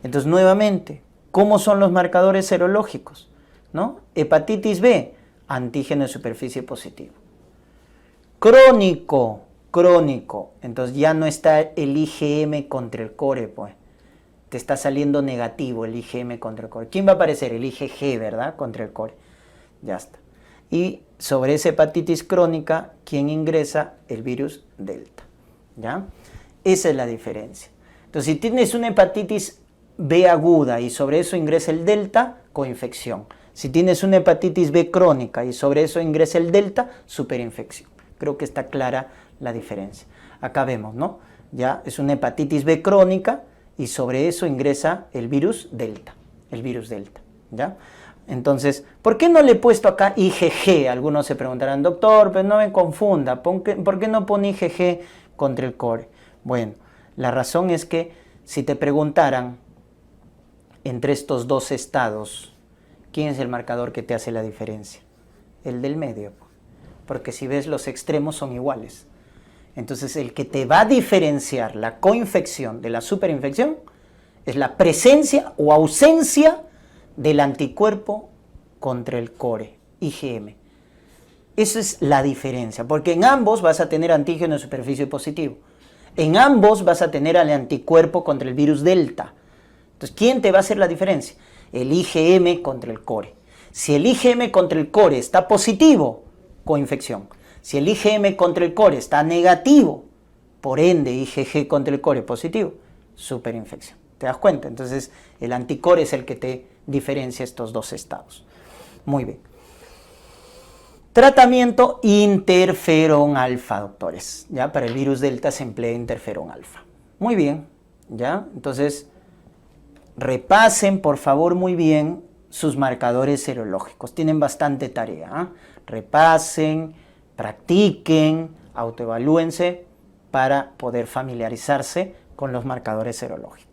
Entonces, nuevamente, ¿cómo son los marcadores serológicos? ¿No? Hepatitis B, antígeno de superficie positivo. Crónico, entonces ya no está el IgM contra el core, pues. Te está saliendo negativo el IgM contra el core. ¿Quién va a aparecer? El IgG, ¿verdad? Contra el core. Ya está. Y sobre esa hepatitis crónica, ¿quién ingresa? El virus delta. ¿Ya? Esa es la diferencia. Entonces, si tienes una hepatitis B aguda y sobre eso ingresa el delta, coinfección. Si tienes una hepatitis B crónica y sobre eso ingresa el delta, superinfección. Creo que está clara la diferencia. Acá vemos, ¿no? Ya es una hepatitis B crónica y sobre eso ingresa el virus delta. ¿Ya? Entonces, ¿por qué no le he puesto acá IgG? Algunos se preguntarán, doctor, pero no me confunda, ¿por qué no pone IgG contra el core? Bueno, la razón es que si te preguntaran entre estos dos estados, ¿quién es el marcador que te hace la diferencia? El del medio, porque si ves los extremos son iguales. Entonces el que te va a diferenciar la coinfección de la superinfección es la presencia o ausencia del anticuerpo contra el core, IgM. Esa es la diferencia, porque en ambos vas a tener antígeno de superficie positivo. En ambos vas a tener al anticuerpo contra el virus delta. Entonces, ¿quién te va a hacer la diferencia? El IgM contra el core. Si el IgM contra el core está positivo, coinfección. Si el IgM contra el core está negativo, por ende IgG contra el core positivo, superinfección. ¿Te das cuenta? Entonces, el anticore es el que te diferencia estos dos estados. Muy bien. Tratamiento interferón alfa, doctores. ¿Ya? Para el virus delta se emplea interferón alfa. Muy bien. ¿Ya? Entonces, repasen, por favor, muy bien sus marcadores serológicos. Tienen bastante tarea. Repasen, practiquen, autoevalúense para poder familiarizarse con los marcadores serológicos.